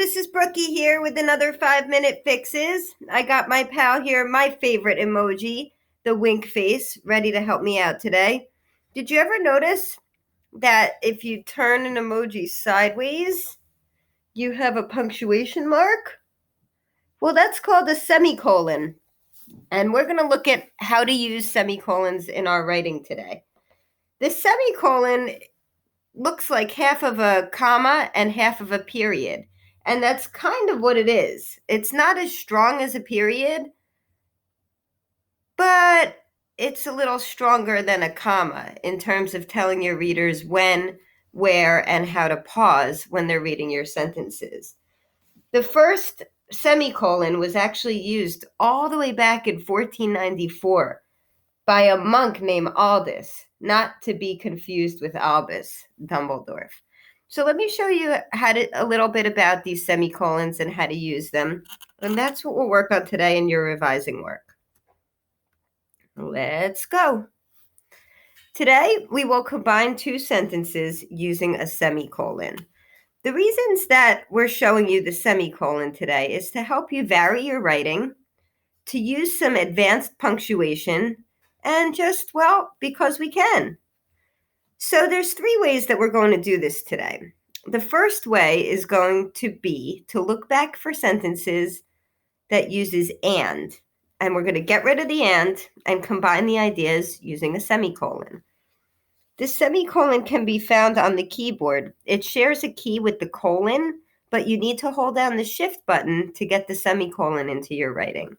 this is Brucki here with another 5-minute fixes. I got my pal here, my favorite emoji, the wink face, ready to help me out today. Did you ever notice that if you turn an emoji sideways, you have a punctuation mark? Well, that's called a semicolon. And we're going to look at how to use semicolons in our writing today. The semicolon looks like half of a comma and half of a period. And that's kind of what it is. It's not as strong as a period, but it's a little stronger than a comma in terms of telling your readers when, where, and how to pause when they're reading your sentences. The first semicolon was actually used all the way back in 1494 by a monk named Aldous, not to be confused with Albus Dumbledore. So let me show you a little bit about these semicolons and how to use them. And that's what we'll work on today in your revising work. Let's go. Today, we will combine two sentences using a semicolon. The reasons that we're showing you the semicolon today is to help you vary your writing, to use some advanced punctuation, and just, well, because we can. So there's 3 ways that we're going to do this today. The first way is going to be to look back for sentences that uses and we're going to get rid of the and combine the ideas using a semicolon. The semicolon can be found on the keyboard. It shares a key with the colon, but you need to hold down the shift button to get the semicolon into your writing.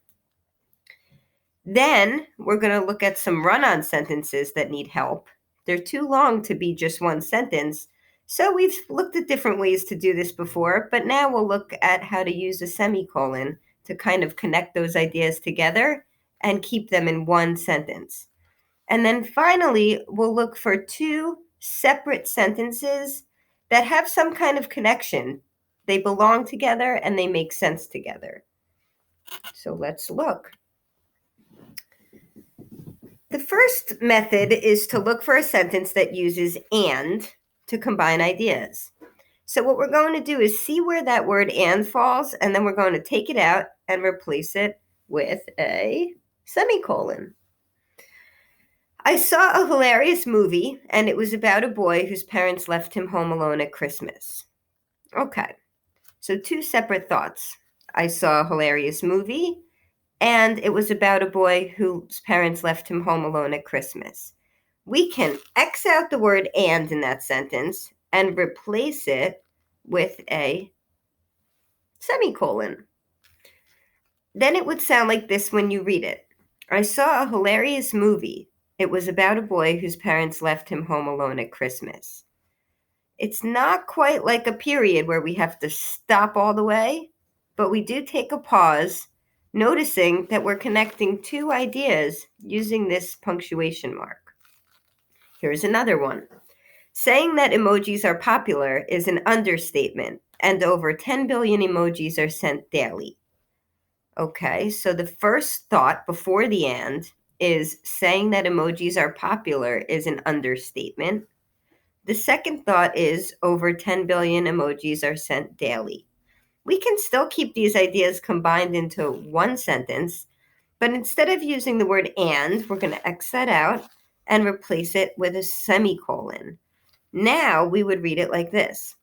Then we're going to look at some run-on sentences that need help. They're too long to be just one sentence, so we've looked at different ways to do this before, but now we'll look at how to use a semicolon to kind of connect those ideas together and keep them in one sentence. And then finally, we'll look for 2 separate sentences that have some kind of connection. They belong together and they make sense together. So let's look. The first method is to look for a sentence that uses and to combine ideas. So what we're going to do is see where that word and falls, and then we're going to take it out and replace it with a semicolon. I saw a hilarious movie, and it was about a boy whose parents left him home alone at Christmas. Okay, so 2 separate thoughts. I saw a hilarious movie, and it was about a boy whose parents left him home alone at Christmas. We can X out the word and in that sentence and replace it with a semicolon. Then it would sound like this when you read it. I saw a hilarious movie. It was about a boy whose parents left him home alone at Christmas. It's not quite like a period where we have to stop all the way, but we do take a pause, noticing that we're connecting 2 ideas using this punctuation mark. Here's another one. Saying that emojis are popular is an understatement, and over 10 billion emojis are sent daily. Okay, so the first thought before the and is saying that emojis are popular is an understatement. The second thought is over 10 billion emojis are sent daily. We can still keep these ideas combined into one sentence, but instead of using the word and, we're going to X that out and replace it with a semicolon. Now we would read it like this.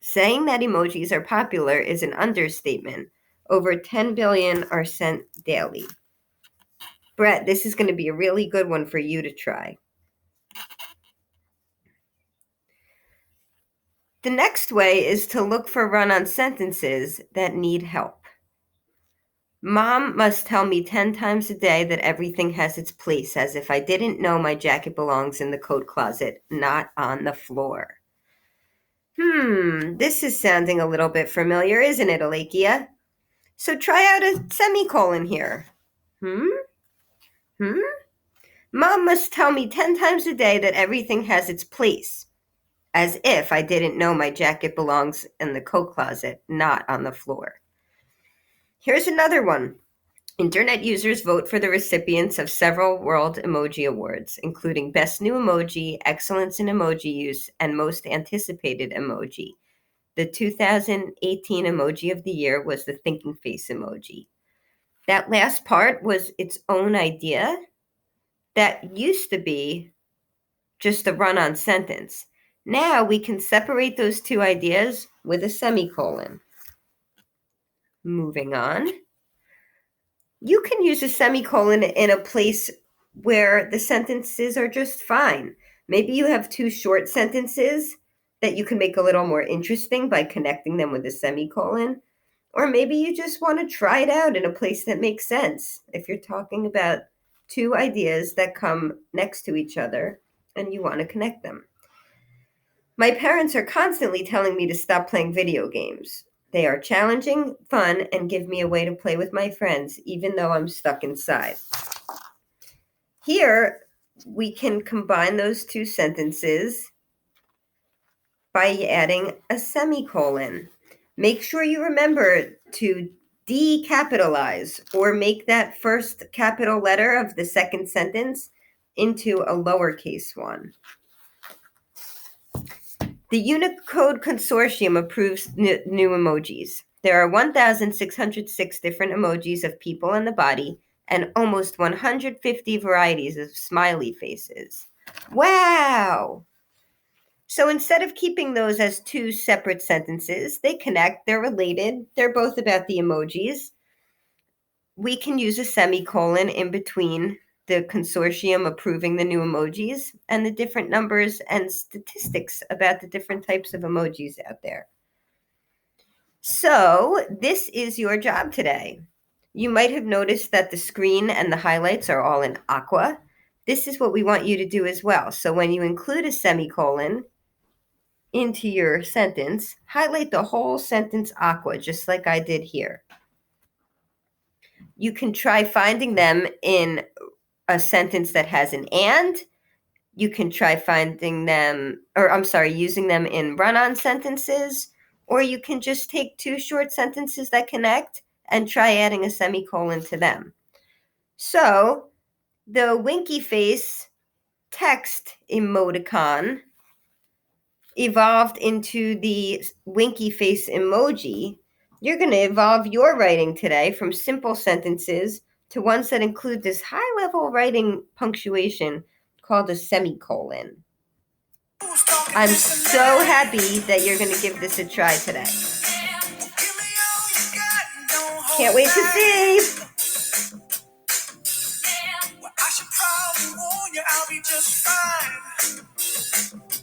Saying that emojis are popular is an understatement. Over 10 billion are sent daily. Brett, this is going to be a really good one for you to try. The next way is to look for run-on sentences that need help. Mom must tell me 10 times a day that everything has its place, as if I didn't know my jacket belongs in the coat closet, not on the floor. This is sounding a little bit familiar, isn't it, Alakia? So try out a semicolon here. Mom must tell me 10 times a day that everything has its place, as if I didn't know my jacket belongs in the coat closet, not on the floor. Here's another one. Internet users vote for the recipients of several World Emoji Awards, including Best New Emoji, Excellence in Emoji Use, and Most Anticipated Emoji. The 2018 emoji of the year was the thinking face emoji. That last part was its own idea that used to be just a run-on sentence. Now we can separate those two ideas with a semicolon. Moving on. You can use a semicolon in a place where the sentences are just fine. Maybe you have two short sentences that you can make a little more interesting by connecting them with a semicolon. Or maybe you just want to try it out in a place that makes sense. If you're talking about two ideas that come next to each other and you want to connect them. My parents are constantly telling me to stop playing video games. They are challenging, fun, and give me a way to play with my friends, even though I'm stuck inside. Here, we can combine those two sentences by adding a semicolon. Make sure you remember to decapitalize or make that first capital letter of the second sentence into a lowercase one. The Unicode Consortium approves new emojis. There are 1,606 different emojis of people and the body and almost 150 varieties of smiley faces. Wow! So instead of keeping those as two separate sentences, they connect, they're related, they're both about the emojis. We can use a semicolon in between the consortium approving the new emojis and the different numbers and statistics about the different types of emojis out there. So this is your job today. You might have noticed that the screen and the highlights are all in aqua. This is what we want you to do as well. So when you include a semicolon into your sentence, highlight the whole sentence aqua, just like I did here. You can try finding them in a sentence that has an and. You can try finding them, using them in run-on sentences, or you can just take two short sentences that connect and try adding a semicolon to them. So the winky face text emoticon evolved into the winky face emoji. You're going to evolve your writing today from simple sentences to ones that include this high-level writing punctuation called a semicolon. I'm so happy that you're going to give this a try today. Can't wait to see. I should probably warn you, I'll be just fine.